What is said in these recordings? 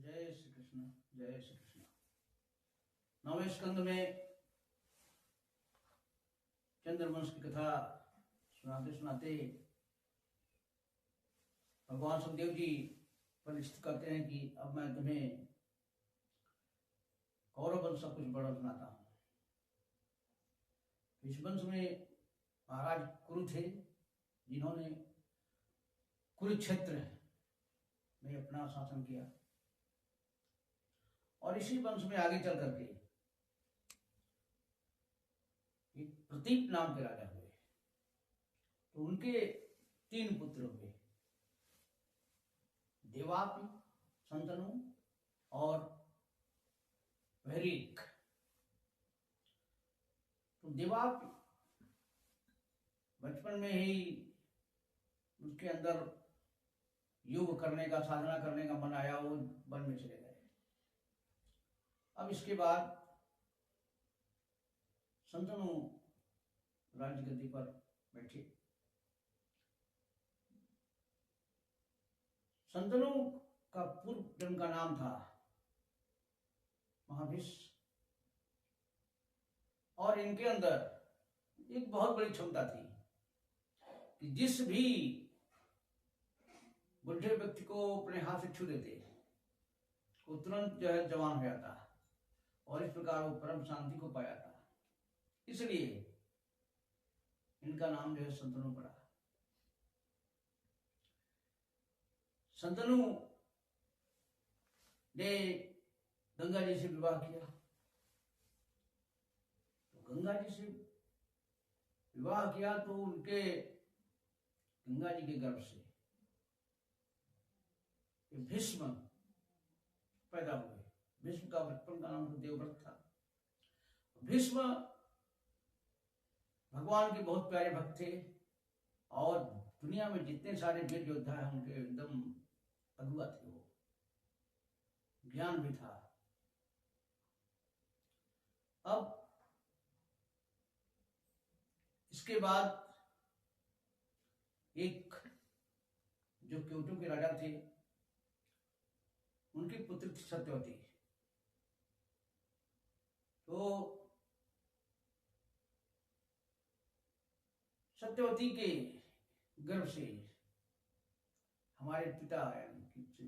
जय श्री कृष्ण। जय श्री कृष्ण। नौवें स्कंद में चंद्रवंश की कथा सुनाते सुनाते भगवान सुखदेव जी परिचित करते हैं कि अब मैं तुम्हें कौरव वंश का कुछ बड़ा सुनाता हूं। इस वंश में महाराज कुरु थे, जिन्होंने कुरुक्षेत्र में अपना शासन किया, और इसी वंश में आगे चल करके एक प्रतीप नाम के राजा हुए। तो उनके 3 पुत्र हुए, देवापि, शंतनु और वैरिक। तो देवापि बचपन में ही उसके अंदर योग करने का, साधना करने का मन आया, वो वन में चले गए। अब इसके बाद शंतनु राज्य गद्दी पर बैठे। शंतनु का पूर्व जन्म का नाम था महाभीष्म, और इनके अंदर एक बहुत बड़ी क्षमता थी कि जिस भी बुढ़े व्यक्ति को अपने हाथ से छू देते वो तुरंत जो है जवान हो जाता, और इस प्रकार वो परम शांति को पाया था। इसलिए इनका नाम जो है शंतनु पड़ा। शंतनु ने गंगा जी से विवाह किया। तो गंगा जी से विवाह किया तो उनके गंगा जी के गर्भ से भीष्म पैदा हुए। भीष्म का बचपन का नाम तो देवव्रत था। भीष्म भगवान के बहुत प्यारे भक्त थे, और दुनिया में जितने सारे वीर योद्धा हैं उनके एकदम अगुआ थे। वो ज्ञान भी था। अब इसके बाद एक जो क्योटो के राजा थे, उनकी पुत्री थी सत्यवती। तो सत्यवती के गर्भ से हमारे पिता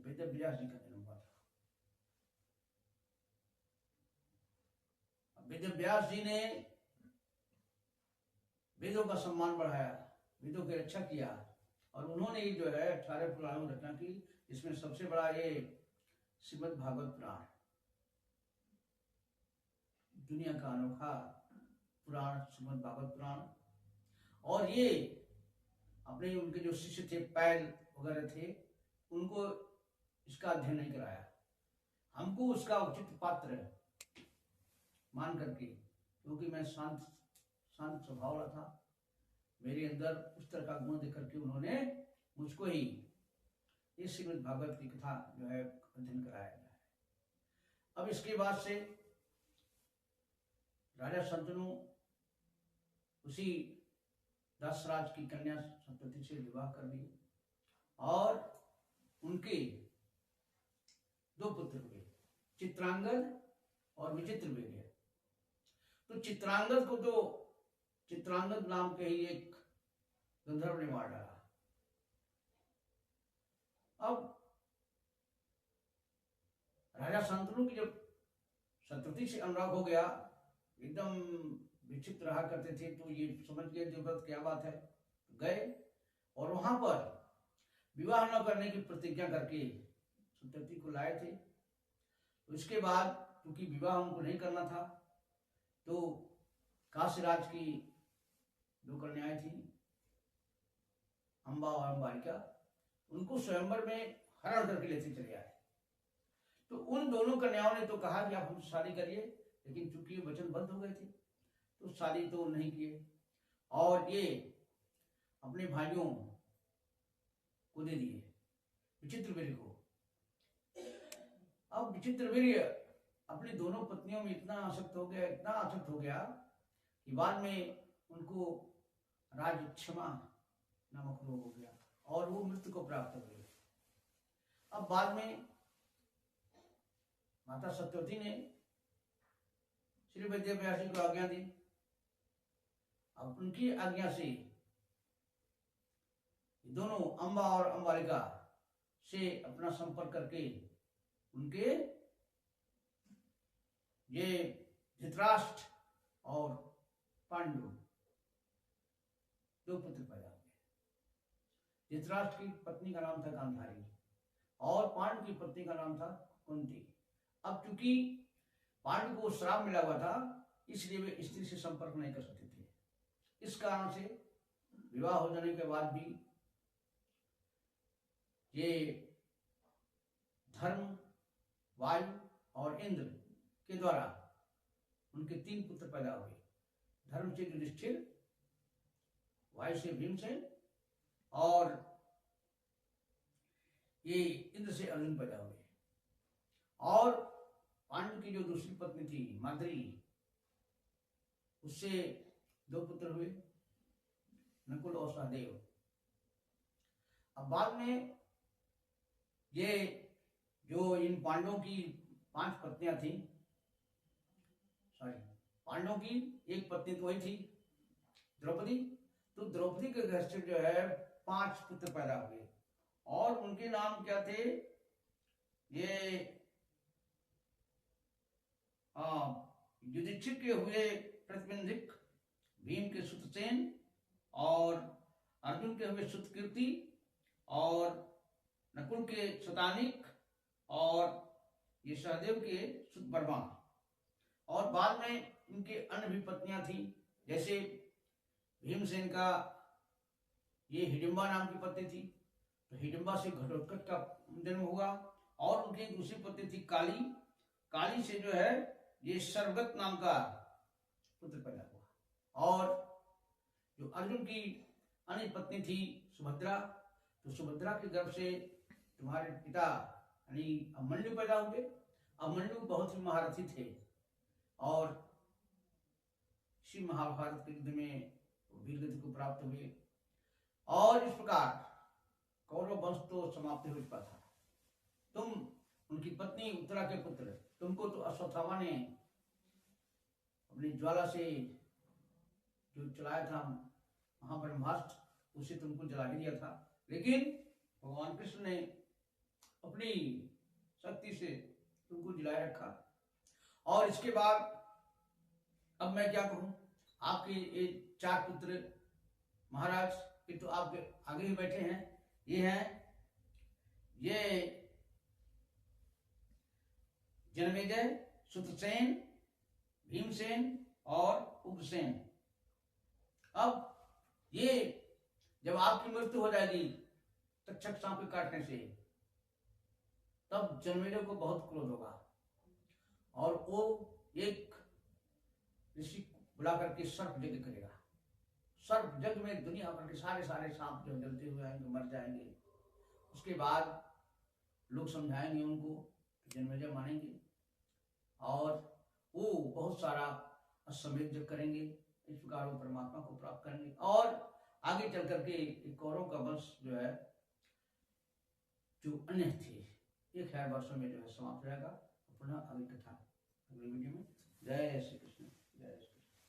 वेद व्यास जी का जन्म हुआ था। वेद व्यास जी ने वेदों का सम्मान बढ़ाया, वेदों की रक्षा किया, और उन्होंने जो है 18 पुराणों की रचना की। इसमें सबसे बड़ा ये श्रीमद् भागवत पुराण, दुनिया का अनोखा पुराण श्रीमद् भागवत पुराण। और ये अपने उनके जो शिष्य थे, पैल वगैरह थे, उनको इसका अध्ययन नहीं कराया। हमको उसका उचित पात्र मान करके, क्योंकि मैं शांत स्वभाव वाला था, मेरे अंदर उस तरह का गुण देख करके उन्होंने मुझको ही इस श्रीमद् भागवत की कथा जो है अध्ययन कराया गया है। अब इसके बाद से राजा शंतनु उसी दशराज की कन्या सत्यवती से विवाह कर ली, और उनके 2 पुत्र हुए, चित्रांगद और विचित्रवीर्य। तो चित्रांगद को तो चित्रांगद नाम के ही एक गंधर्व ने मार डाला। अब राजा शंतनु की जब सत्यवती से अनुराग हो गया, एकदम विचित्र रहा करते थे, तो ये समझ गए देवव्रत क्या बात है। गए और वहां पर विवाह न करने की प्रतिज्ञा करके सत्यवती को लाए थे। तो इसके बाद क्योंकि विवाह उनको नहीं करना था, तो काशीराज की 2 कन्याएं थी, अंबा और अंबालिका, उनको स्वयंवर में हरण करके लेते चले आए। तो उन दोनों कन्याओं ने तो कहा कि आप हमसे शादी करिए, लेकिन चूंकि वचनबद्ध हो गए थे तो शादी तो नहीं किए, और ये अपने भाइयों को दे दिए, विचित्रवीर्य को। अब विचित्रवीर्य अपनी दोनों पत्नियों में इतना आसक्त हो गया कि बाद में उनको राजक्षमा नामक रोग हो गया, और वो मृत्यु को प्राप्त हो गए। अब बाद में माता सत्यवती ने श्री वेदव्यास जी को आज्ञा दी। अब उनकी आज्ञा से दोनों अंबा और अंबालिका से अपना संपर्क करके उनके ये धृतराष्ट्र और पांडु दो पुत्र पैदा हुए। धृतराष्ट्र की पत्नी का नाम था गांधारी और पांडु की पत्नी का नाम था कुंती। अब चूंकि पांडु को श्राप मिला हुआ था, इसलिए वे स्त्री से संपर्क नहीं कर सकते थे। इस कारण से विवाह हो जाने के बाद भी ये धर्म, वायु और इंद्र के द्वारा उनके 3 पुत्र पैदा हुए। धर्म से युधिष्ठिर, वायु से भीमसेन और ये इंद्र से अर्जुन पैदा हुए। और पांडु की जो दूसरी पत्नी थी माद्री, उससे 2 पुत्र हुए, नकुल और सहदेव। अब बाद में ये जो इन पांडवों की 5 पत्नियां थी, पांडवों की एक पत्नी तो वही थी द्रौपदी, तो द्रौपदी के घर से जो है 5 पुत्र पैदा हुए और उनके नाम क्या थे? ये युधिष्ठिर के हुए प्रतिबंधिक, भीम के सुतसेन और अर्जुन के हुए सुतकीर्ति और नकुल के शतानिक और ये सहदेव के सुतवर्मा। और बाद में इनके अन्य भी पत्नियां थी, जैसे भीमसेन का ये हिडिंबा नाम की पत्नी थी, तो हिडिंबा से घटोत्कच का जन्म हुआ। और उनकी दूसरी पत्नी थी काली, काली से जो है ये सर्वगत नाम का पुत्र पैदा हुआ। और जो अर्जुन की अन्य पत्नी थी सुभद्रा, तो सुभद्रा के गर्भ से तुम्हारे पिता यानी अभिमन्यु पैदा हुए। अभिमन्यु बहुत ही महारथी थे और इसी महाभारत के युद्ध में वीर गति को प्राप्त हुए। और इस प्रकार कौरव वंश तो समाप्त हो चुका था। तुम उनकी पत्नी उत्तरा के पुत्र, तुमको तो अश्वत्थामा ने अपनी ज्वाला से जो चलाया था महाब्रह्मास्त्र, उसे तुमको जला ही दिया था। लेकिन भगवान कृष्ण ने अपनी शक्ति से तुमको जिलाए रखा। और इसके बाद अब मैं क्या कहूं, आपके ये 4 पुत्र महाराज, ये तो आपके आगे ही बैठे हैं। ये हैं ये जनमेजय, सुतसेन, भीमसेन और उग्रसेन। अब ये जब आपकी मृत्यु हो जाएगी तक्षक सांप के काटने से, तब जनमेजय को बहुत क्रोध होगा और वो एक ऋषि बुला करके सर्प यज्ञ करेगा। सर्प यज्ञ में दुनिया भर के सारे सांप जो जलते हुए आएंगे, मर जाएंगे। उसके बाद लोग समझाएंगे उनको, जनमेजय मानेंगे और वो बहुत सारा अश्वमेध यज्ञ करेंगे। इस प्रकार वो परमात्मा को प्राप्त करेंगे और आगे चल करके कौरव का वंश जो है, जो अन्य थे, 1000 वर्षों में जो है समाप्त हो जाएगा। पुनः अगली कथा अगली वीडियो में। जय श्री कृष्ण, जय श्री